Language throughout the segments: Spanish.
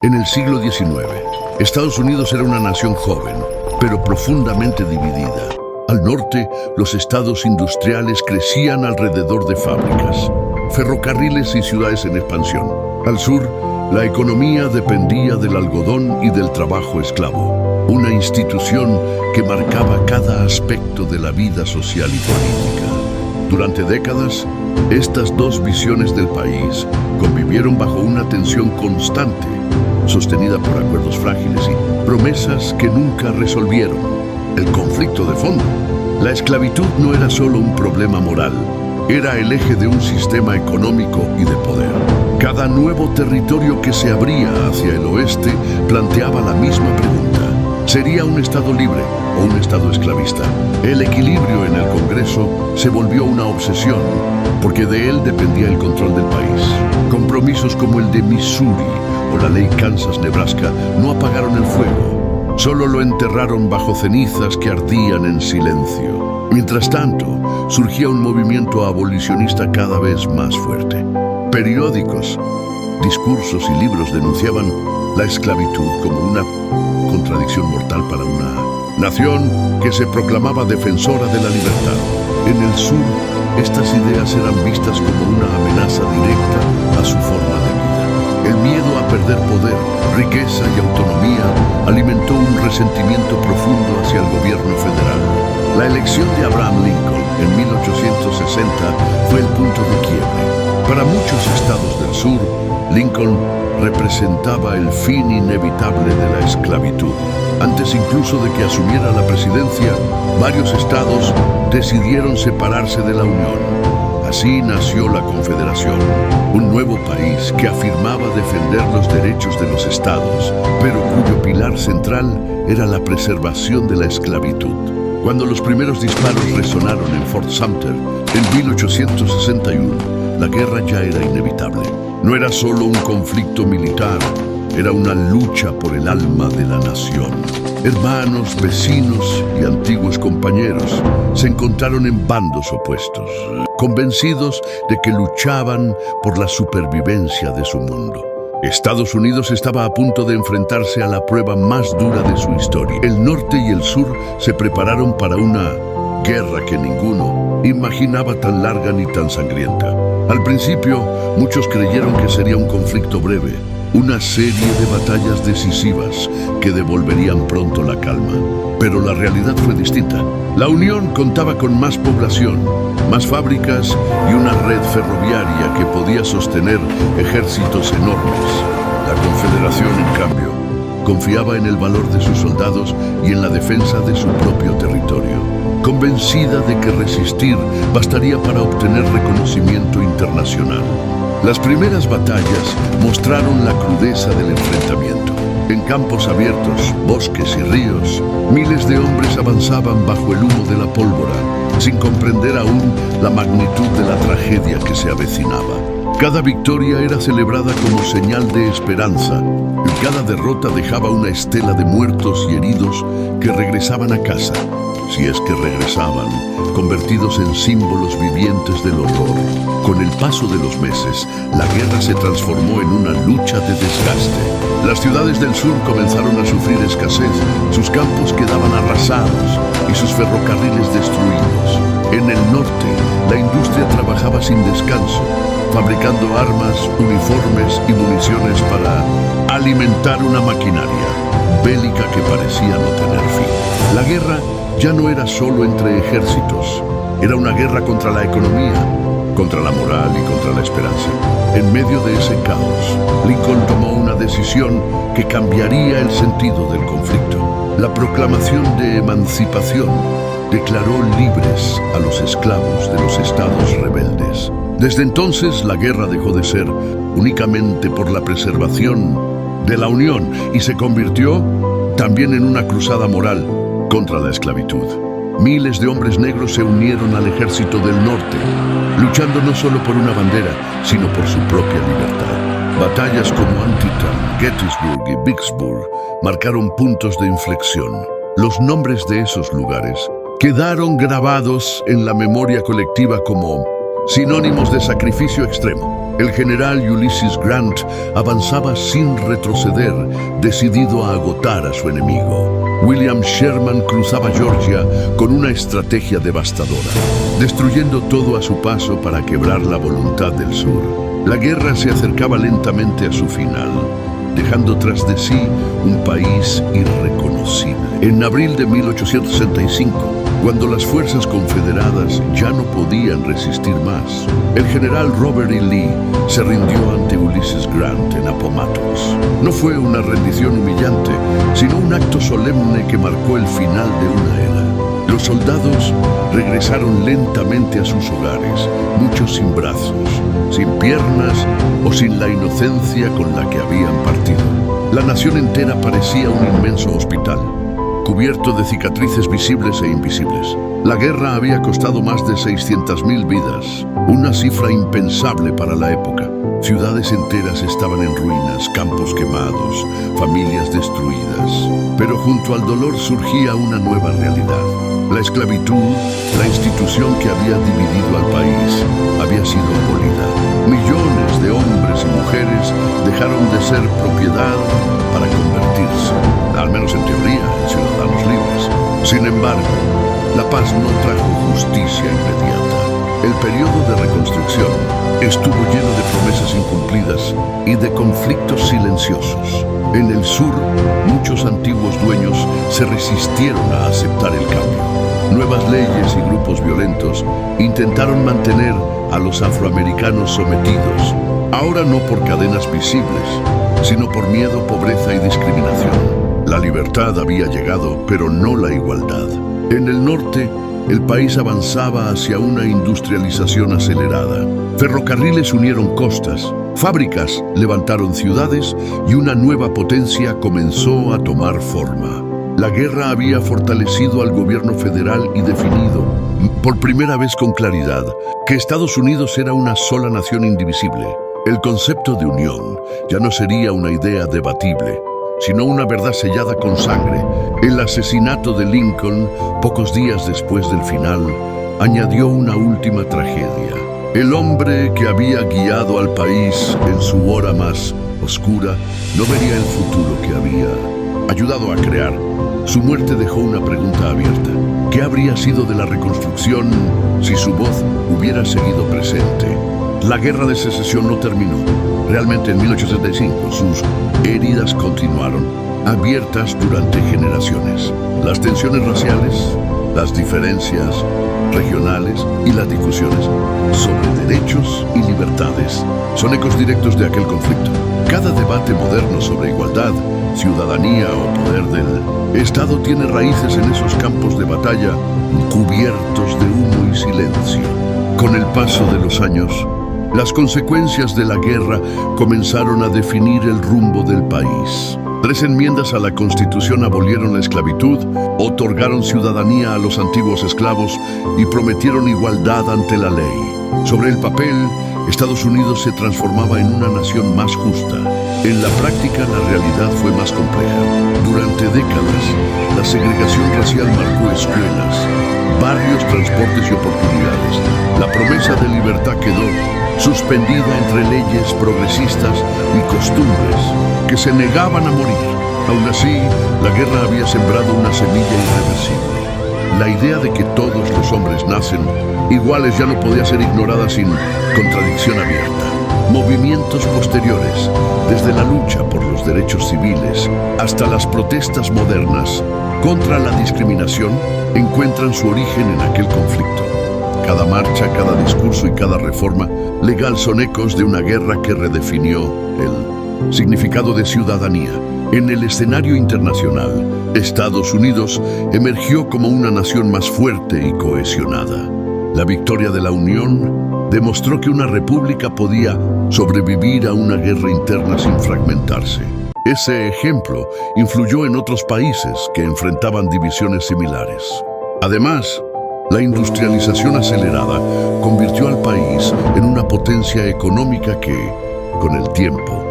En el siglo XIX, Estados Unidos era una nación joven, pero profundamente dividida. Al norte, los estados industriales crecían alrededor de fábricas, ferrocarriles y ciudades en expansión. Al sur, la economía dependía del algodón y del trabajo esclavo, una institución que marcaba cada aspecto de la vida social y política. Durante décadas, estas dos visiones del país convivieron bajo una tensión constante, sostenida por acuerdos frágiles y promesas que nunca resolvieron. El conflicto de fondo. La esclavitud no era solo un problema moral, era el eje de un sistema económico y de poder. Cada nuevo territorio que se abría hacia el oeste planteaba la misma pregunta: ¿sería un Estado libre o un Estado esclavista? El equilibrio en el Congreso se volvió una obsesión, porque de él dependía el control del país. Compromisos como el de Missouri o la ley Kansas-Nebraska no apagaron el fuego, solo lo enterraron bajo cenizas que ardían en silencio. Mientras tanto, surgía un movimiento abolicionista cada vez más fuerte. Periódicos, discursos y libros denunciaban la esclavitud como una contradicción mortal para una nación que se proclamaba defensora de la libertad. En el sur, estas ideas eran vistas como una amenaza directa a su forma de vida. El miedo a perder poder, riqueza y autonomía alimentó un resentimiento profundo hacia el gobierno federal. La elección de Abraham Lincoln en 1860 fue el punto de quiebre. Para muchos estados del sur, Lincoln representaba el fin inevitable de la esclavitud. Antes incluso de que asumiera la presidencia, varios estados decidieron separarse de la Unión. Así nació la Confederación, un nuevo país que afirmaba defender los derechos de los estados, pero cuyo pilar central era la preservación de la esclavitud. Cuando los primeros disparos resonaron en Fort Sumter en 1861, la guerra ya era inevitable. No era solo un conflicto militar, era una lucha por el alma de la nación. Hermanos, vecinos y antiguos compañeros se encontraron en bandos opuestos, convencidos de que luchaban por la supervivencia de su mundo. Estados Unidos estaba a punto de enfrentarse a la prueba más dura de su historia. El norte y el sur se prepararon para una guerra que ninguno imaginaba tan larga ni tan sangrienta. Al principio, muchos creyeron que sería un conflicto breve, una serie de batallas decisivas que devolverían pronto la calma. Pero la realidad fue distinta. La Unión contaba con más población, más fábricas y una red ferroviaria que podía sostener ejércitos enormes. La Confederación, en cambio, confiaba en el valor de sus soldados y en la defensa de su propio territorio, convencida de que resistir bastaría para obtener reconocimiento internacional. Las primeras batallas mostraron la crudeza del enfrentamiento. En campos abiertos, bosques y ríos, miles de hombres avanzaban bajo el humo de la pólvora, sin comprender aún la magnitud de la tragedia que se avecinaba. Cada victoria era celebrada como señal de esperanza, y cada derrota dejaba una estela de muertos y heridos que regresaban a casa, si es que regresaban, convertidos en símbolos vivientes del horror. Con el paso de los meses, la guerra se transformó en una lucha de desgaste. Las ciudades del sur comenzaron a sufrir escasez, sus campos quedaban arrasados y sus ferrocarriles destruidos. En el norte, la industria trabajaba sin descanso, fabricando armas, uniformes y municiones para alimentar una maquinaria bélica que parecía no tener fin. La guerra ya no era solo entre ejércitos, era una guerra contra la economía, contra la moral y contra la esperanza. En medio de ese caos, Lincoln tomó una decisión que cambiaría el sentido del conflicto. La proclamación de emancipación declaró libres a los esclavos de los estados rebeldes. Desde entonces, la guerra dejó de ser únicamente por la preservación de la Unión y se convirtió también en una cruzada moral contra la esclavitud. Miles de hombres negros se unieron al ejército del norte, luchando no solo por una bandera, sino por su propia libertad. Batallas como Antietam, Gettysburg y Vicksburg marcaron puntos de inflexión. Los nombres de esos lugares quedaron grabados en la memoria colectiva como sinónimos de sacrificio extremo. El general Ulysses Grant avanzaba sin retroceder, decidido a agotar a su enemigo. William Sherman cruzaba Georgia con una estrategia devastadora, destruyendo todo a su paso para quebrar la voluntad del sur. La guerra se acercaba lentamente a su final, dejando tras de sí un país irreconocible. En abril de 1865, cuando las fuerzas confederadas ya no podían resistir más, el general Robert E. Lee se rindió ante Ulysses Grant en Appomattox. No fue una rendición humillante, sino un acto solemne que marcó el final de una era. Los soldados regresaron lentamente a sus hogares, muchos sin brazos, sin piernas o sin la inocencia con la que habían partido. La nación entera parecía un inmenso hospital, cubierto de cicatrices visibles e invisibles. La guerra había costado más de 600.000 vidas, una cifra impensable para la época. Ciudades enteras estaban en ruinas, campos quemados, familias destruidas. Pero junto al dolor surgía una nueva realidad. La esclavitud, la institución que había dividido al país, había sido abolida. Millones de hombres y mujeres dejaron de ser propiedad para convertirse, al menos en teoría, en ciudadanos libres. Sin embargo, la paz no trajo justicia inmediata. El periodo de reconstrucción estuvo lleno de promesas incumplidas y de conflictos silenciosos. En el sur, muchos antiguos dueños se resistieron a aceptar el cambio. Nuevas leyes y grupos violentos intentaron mantener a los afroamericanos sometidos, ahora no por cadenas visibles, sino por miedo, pobreza y discriminación. La libertad había llegado, pero no la igualdad. En el norte, el país avanzaba hacia una industrialización acelerada. Ferrocarriles unieron costas, fábricas levantaron ciudades y una nueva potencia comenzó a tomar forma. La guerra había fortalecido al gobierno federal y definido, por primera vez con claridad, que Estados Unidos era una sola nación indivisible. El concepto de unión ya no sería una idea debatible, sino una verdad sellada con sangre. El asesinato de Lincoln, pocos días después del final, añadió una última tragedia. El hombre que había guiado al país en su hora más oscura no vería el futuro que había ayudado a crear. Su muerte dejó una pregunta abierta. ¿Qué habría sido de la reconstrucción si su voz hubiera seguido presente? La guerra de secesión no terminó. Realmente en 1865 sus heridas continuaron, abiertas durante generaciones. Las tensiones raciales, las diferencias regionales y las discusiones sobre derechos y libertades son ecos directos de aquel conflicto. Cada debate moderno sobre igualdad, ciudadanía o poder del Estado tiene raíces en esos campos de batalla cubiertos de humo y silencio. Con el paso de los años, las consecuencias de la guerra comenzaron a definir el rumbo del país. 3 enmiendas a la Constitución abolieron la esclavitud, otorgaron ciudadanía a los antiguos esclavos y prometieron igualdad ante la ley. Sobre el papel, Estados Unidos se transformaba en una nación más justa. En la práctica, la realidad fue más compleja. Durante décadas, la segregación racial marcó escuelas, barrios, transportes y oportunidades. La promesa de libertad quedó suspendida entre leyes progresistas y costumbres que se negaban a morir. Aún así, la guerra había sembrado una semilla irreversible. La idea de que todos los hombres nacen iguales ya no podía ser ignorada sin contradicción abierta. Movimientos posteriores, desde la lucha por los derechos civiles hasta las protestas modernas contra la discriminación, encuentran su origen en aquel conflicto. Cada marcha, cada discurso y cada reforma legal son ecos de una guerra que redefinió el significado de ciudadanía. En el escenario internacional, Estados Unidos emergió como una nación más fuerte y cohesionada. La victoria de la Unión demostró que una república podía sobrevivir a una guerra interna sin fragmentarse. Ese ejemplo influyó en otros países que enfrentaban divisiones similares. Además, la industrialización acelerada convirtió al país en una potencia económica que, con el tiempo,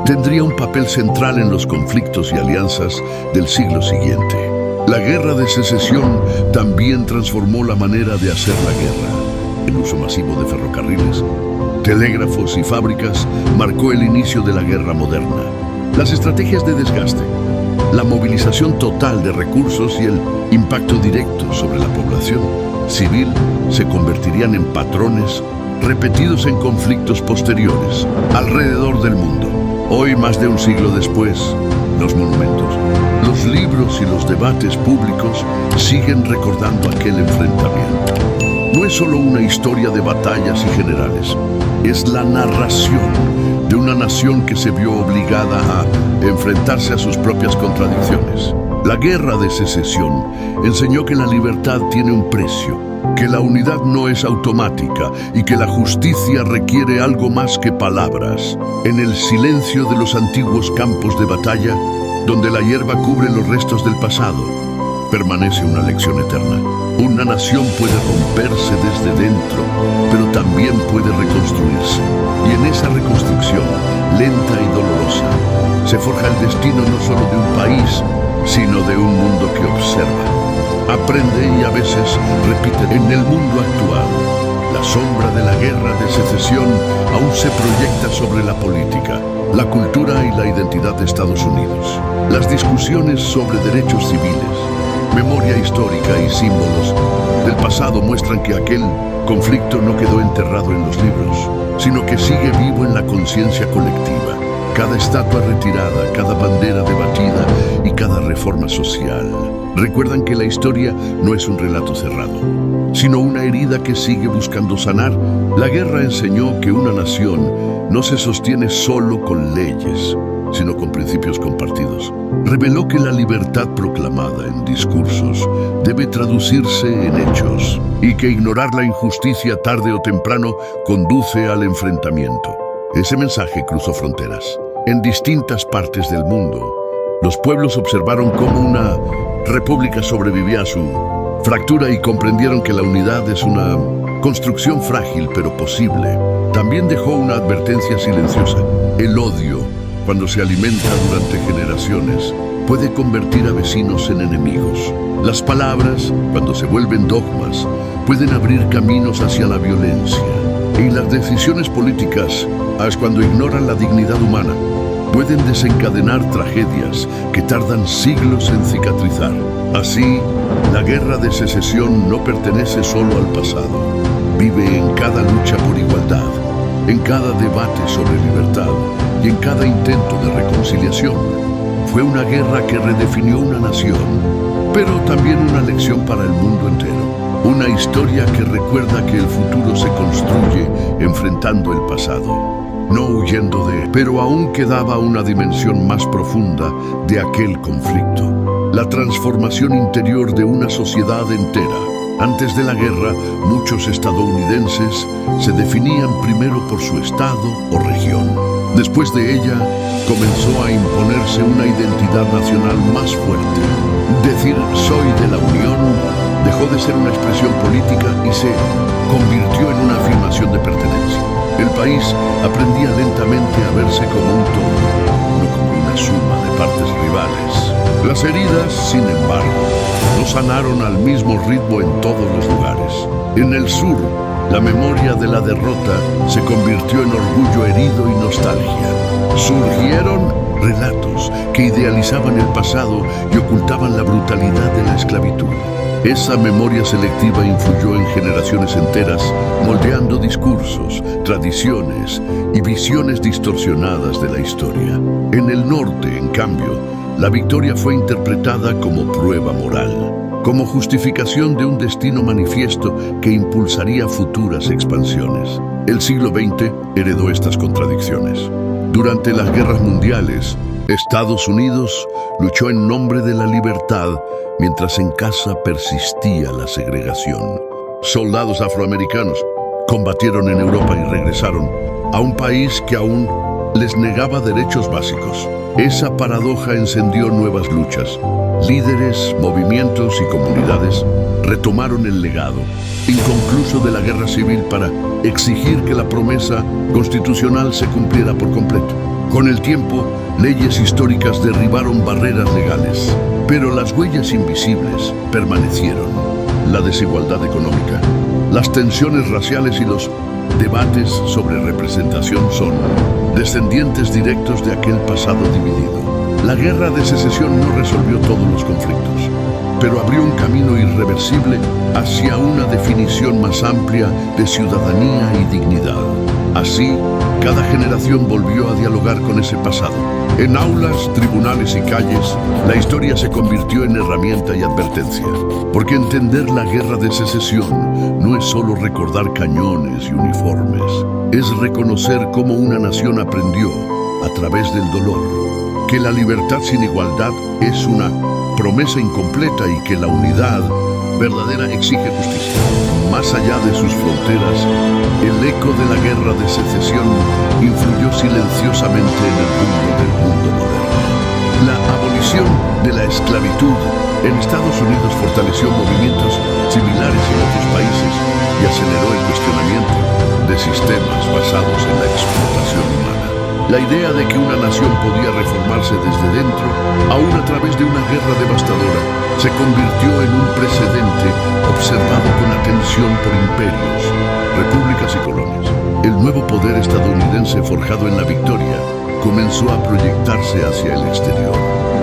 tendría un papel central en los conflictos y alianzas del siglo siguiente. La guerra de secesión también transformó la manera de hacer la guerra. El uso masivo de ferrocarriles, telégrafos y fábricas marcó el inicio de la guerra moderna. Las estrategias de desgaste, la movilización total de recursos y el impacto directo sobre la población civil se convertirían en patrones repetidos en conflictos posteriores alrededor del mundo. Hoy, más de un siglo después, los monumentos, los libros y los debates públicos siguen recordando aquel enfrentamiento. No es solo una historia de batallas y generales, es la narración de una nación que se vio obligada a enfrentarse a sus propias contradicciones. La Guerra de Secesión enseñó que la libertad tiene un precio, que la unidad no es automática y que la justicia requiere algo más que palabras. En el silencio de los antiguos campos de batalla, donde la hierba cubre los restos del pasado, permanece una lección eterna. Una nación puede romperse desde dentro, pero también puede reconstruirse. Y en esa reconstrucción, lenta y dolorosa, se forja el destino no solo de un país, sino de un mundo que observa, aprende y a veces repite. En el mundo actual, la sombra de la Guerra de Secesión aún se proyecta sobre la política, la cultura y la identidad de Estados Unidos. Las discusiones sobre derechos civiles, memoria histórica y símbolos del pasado muestran que aquel conflicto no quedó enterrado en los libros, sino que sigue vivo en la conciencia colectiva. Cada estatua retirada, cada bandera debatida y cada reforma social recuerdan que la historia no es un relato cerrado, sino una herida que sigue buscando sanar. La guerra enseñó que una nación no se sostiene solo con leyes, sino con principios compartidos. Reveló que la libertad proclamada en discursos debe traducirse en hechos y que ignorar la injusticia tarde o temprano conduce al enfrentamiento. Ese mensaje cruzó fronteras. En distintas partes del mundo, los pueblos observaron cómo una república sobrevivía a su fractura y comprendieron que la unidad es una construcción frágil pero posible. También dejó una advertencia silenciosa. El odio, cuando se alimenta durante generaciones, puede convertir a vecinos en enemigos. Las palabras, cuando se vuelven dogmas, pueden abrir caminos hacia la violencia. Y las decisiones políticas, cuando ignoran la dignidad humana, pueden desencadenar tragedias que tardan siglos en cicatrizar. Así, la Guerra de Secesión no pertenece solo al pasado. Vive en cada lucha por igualdad, en cada debate sobre libertad y en cada intento de reconciliación. Fue una guerra que redefinió una nación, pero también una lección para el mundo entero. Una historia que recuerda que el futuro se construye enfrentando el pasado, no huyendo de él. Pero aún quedaba una dimensión más profunda de aquel conflicto: la transformación interior de una sociedad entera. Antes de la guerra, muchos estadounidenses se definían primero por su estado o región. Después de ella, comenzó a imponerse una identidad nacional más fuerte. Decir "soy de la Unión" dejó de ser una expresión política y se convirtió en una afirmación de pertenencia. El país aprendía lentamente a verse como un todo, no como una suma de partes rivales. Las heridas, sin embargo, no sanaron al mismo ritmo en todos los lugares. En el sur, la memoria de la derrota se convirtió en orgullo herido y nostalgia. Surgieron relatos que idealizaban el pasado y ocultaban la brutalidad de la esclavitud. Esa memoria selectiva influyó en generaciones enteras, moldeando discursos, tradiciones y visiones distorsionadas de la historia. En el norte, en cambio, la victoria fue interpretada como prueba moral, como justificación de un destino manifiesto que impulsaría futuras expansiones. El siglo XX heredó estas contradicciones. Durante las guerras mundiales, Estados Unidos luchó en nombre de la libertad, mientras en casa persistía la segregación. Soldados afroamericanos combatieron en Europa y regresaron a un país que aún les negaba derechos básicos. Esa paradoja encendió nuevas luchas. Líderes, movimientos y comunidades retomaron el legado inconcluso de la guerra civil para exigir que la promesa constitucional se cumpliera por completo. Con el tiempo, leyes históricas derribaron barreras legales, pero las huellas invisibles permanecieron. La desigualdad económica, las tensiones raciales y los debates sobre representación son descendientes directos de aquel pasado dividido. La guerra de secesión no resolvió todos los conflictos, pero abrió un camino irreversible hacia una definición más amplia de ciudadanía y dignidad. Así, cada generación volvió a dialogar con ese pasado. En aulas, tribunales y calles, la historia se convirtió en herramienta y advertencia. Porque entender la guerra de secesión no es solo recordar cañones y uniformes, es reconocer cómo una nación aprendió, a través del dolor, que la libertad sin igualdad es una promesa incompleta y que la unidad verdadera exige justicia. Más allá de sus fronteras, el eco de la guerra de secesión influyó silenciosamente en el rumbo del mundo moderno. La abolición de la esclavitud en Estados Unidos fortaleció movimientos similares en otros países y aceleró el cuestionamiento de sistemas basados en la explotación humana. La idea de que una nación podía reformarse desde dentro, aún a través de una guerra devastadora, se convirtió en un precedente observado con atención por imperios, repúblicas y colonias. El nuevo poder estadounidense forjado en la victoria comenzó a proyectarse hacia el exterior.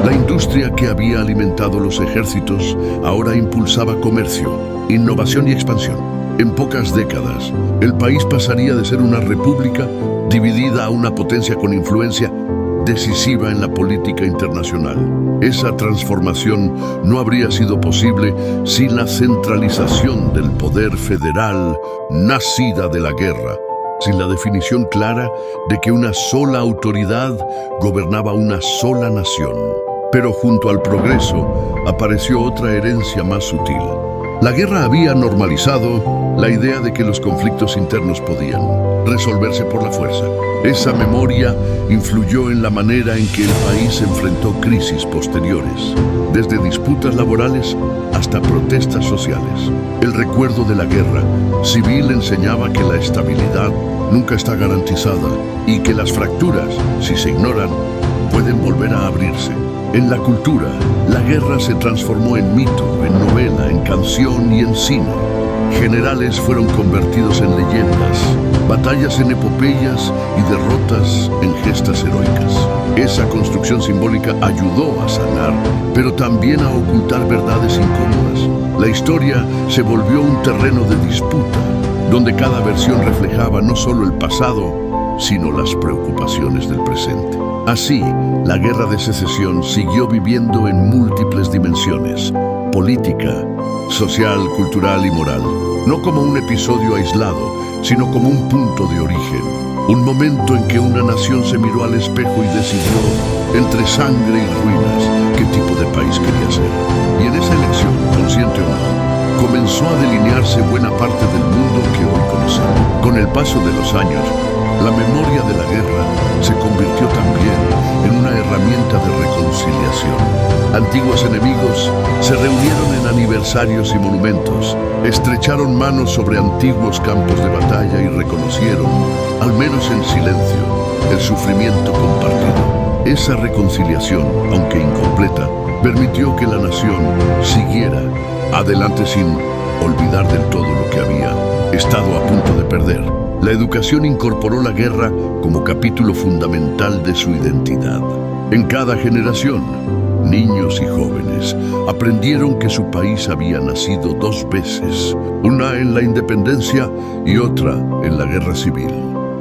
La industria que había alimentado los ejércitos ahora impulsaba comercio, innovación y expansión. En pocas décadas, el país pasaría de ser una república dividida a una potencia con influencia decisiva en la política internacional. Esa transformación no habría sido posible sin la centralización del poder federal nacida de la guerra, sin la definición clara de que una sola autoridad gobernaba una sola nación. Pero junto al progreso apareció otra herencia más sutil. La guerra había normalizado la idea de que los conflictos internos podían resolverse por la fuerza. Esa memoria influyó en la manera en que el país enfrentó crisis posteriores, desde disputas laborales hasta protestas sociales. El recuerdo de la guerra civil enseñaba que la estabilidad nunca está garantizada y que las fracturas, si se ignoran, pueden volver a abrirse. En la cultura, la guerra se transformó en mito, en novela, en canción y en cine. Generales fueron convertidos en leyendas, batallas en epopeyas y derrotas en gestas heroicas. Esa construcción simbólica ayudó a sanar, pero también a ocultar verdades incómodas. La historia se volvió un terreno de disputa, donde cada versión reflejaba no solo el pasado, sino las preocupaciones del presente. Así, la guerra de secesión siguió viviendo en múltiples dimensiones: política, social, cultural y moral. No como un episodio aislado, sino como un punto de origen. Un momento en que una nación se miró al espejo y decidió, entre sangre y ruinas, qué tipo de país quería ser. Y en esa elección, consciente o no, comenzó a delinearse buena parte del mundo que hoy conocemos. Con el paso de los años, la memoria de la guerra se convirtió también en una herramienta de reconciliación. Antiguos enemigos se reunieron en aniversarios y monumentos, estrecharon manos sobre antiguos campos de batalla y reconocieron, al menos en silencio, el sufrimiento compartido. Esa reconciliación, aunque incompleta, permitió que la nación siguiera adelante sin olvidar del todo lo que había estado a punto de perder. La educación incorporó la guerra como capítulo fundamental de su identidad. En cada generación, niños y jóvenes aprendieron que su país había nacido dos veces, una en la independencia y otra en la guerra civil.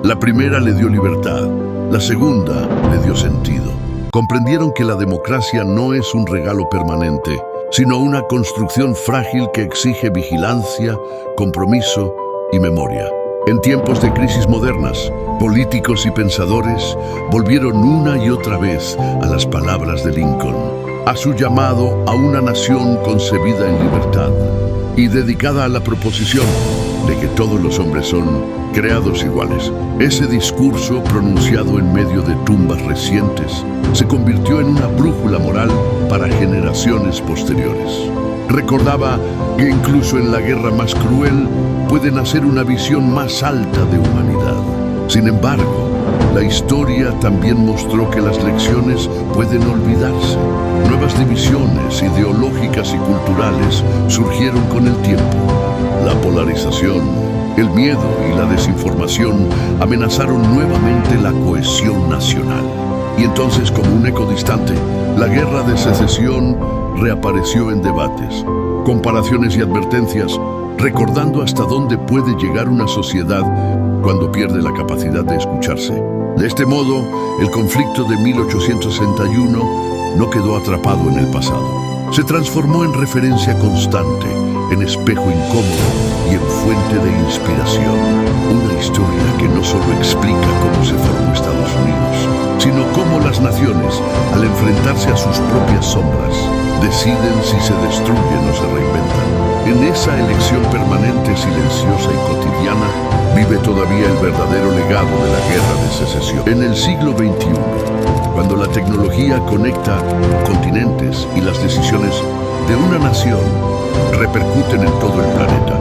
La primera le dio libertad, la segunda le dio sentido. Comprendieron que la democracia no es un regalo permanente, sino una construcción frágil que exige vigilancia, compromiso y memoria. En tiempos de crisis modernas, políticos y pensadores volvieron una y otra vez a las palabras de Lincoln, a su llamado a una nación concebida en libertad y dedicada a la proposición de que todos los hombres son creados iguales. Ese discurso, pronunciado en medio de tumbas recientes, se convirtió en una brújula moral para generaciones posteriores. Recordaba que incluso en la guerra más cruel puede nacer una visión más alta de humanidad. Sin embargo, la historia también mostró que las lecciones pueden olvidarse. Nuevas divisiones ideológicas y culturales surgieron con el tiempo. La polarización, El miedo y la desinformación amenazaron nuevamente la cohesión nacional. Y entonces, como un eco distante, la Guerra de Secesión reapareció en debates, comparaciones y advertencias, recordando hasta dónde puede llegar una sociedad cuando pierde la capacidad de escucharse. De este modo, el conflicto de 1861 no quedó atrapado en el pasado. Se transformó en referencia constante, en espejo incómodo y en fuente de inspiración. Una historia que no solo explica cómo se formó Estados Unidos, sino cómo las naciones, al enfrentarse a sus propias sombras, deciden si se destruyen o se reinventan. En esa elección permanente, silenciosa y cotidiana, vive todavía el verdadero legado de la Guerra de Secesión. En el siglo XXI, cuando la tecnología conecta continentes y las decisiones de una nación repercuten en todo el planeta,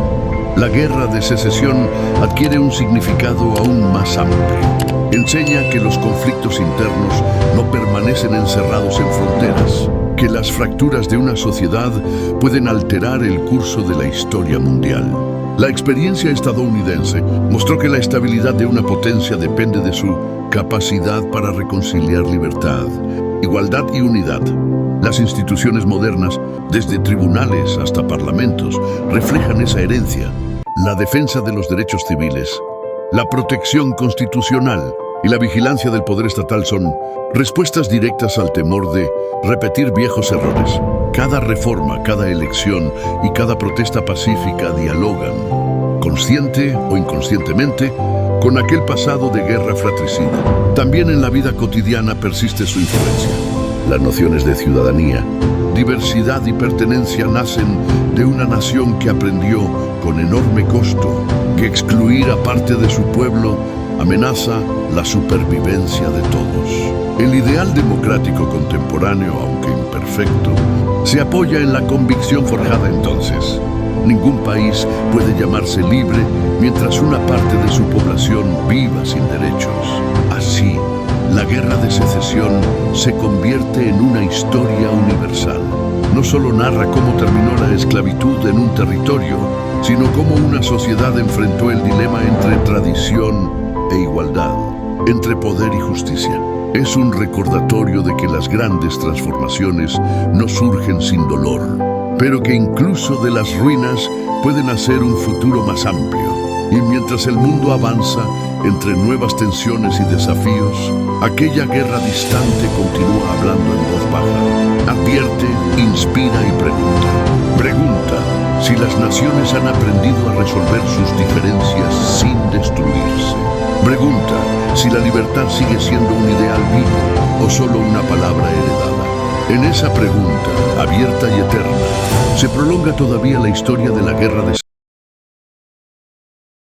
la Guerra de Secesión adquiere un significado aún más amplio. Enseña que los conflictos internos no permanecen encerrados en fronteras, que las fracturas de una sociedad pueden alterar el curso de la historia mundial. La experiencia estadounidense mostró que la estabilidad de una potencia depende de su capacidad para reconciliar libertad, igualdad y unidad. Las instituciones modernas, desde tribunales hasta parlamentos, reflejan esa herencia. La defensa de los derechos civiles, la protección constitucional y la vigilancia del poder estatal son respuestas directas al temor de repetir viejos errores. Cada reforma, cada elección y cada protesta pacífica dialogan, consciente o inconscientemente, con aquel pasado de guerra fratricida. También en la vida cotidiana persiste su influencia. Las nociones de ciudadanía, diversidad y pertenencia nacen de una nación que aprendió con enorme costo que excluir a parte de su pueblo amenaza la supervivencia de todos. El ideal democrático contemporáneo, aunque imperfecto, se apoya en la convicción forjada entonces. Ningún país puede llamarse libre mientras una parte de su población viva sin derechos. Así, la Guerra de Secesión se convierte en una historia universal. No solo narra cómo terminó la esclavitud en un territorio, sino cómo una sociedad enfrentó el dilema entre tradición e igualdad, entre poder y justicia. Es un recordatorio de que las grandes transformaciones no surgen sin dolor, pero que incluso de las ruinas pueden hacer un futuro más amplio. Y mientras el mundo avanza entre nuevas tensiones y desafíos, aquella guerra distante continúa hablando en voz baja. Advierte, inspira y pregunta. Pregunta si las naciones han aprendido a resolver sus diferencias sin destruirse. Pregunta si la libertad sigue siendo un ideal vivo o solo una palabra heredada. En esa pregunta, abierta y eterna, se prolonga todavía la historia de la Guerra de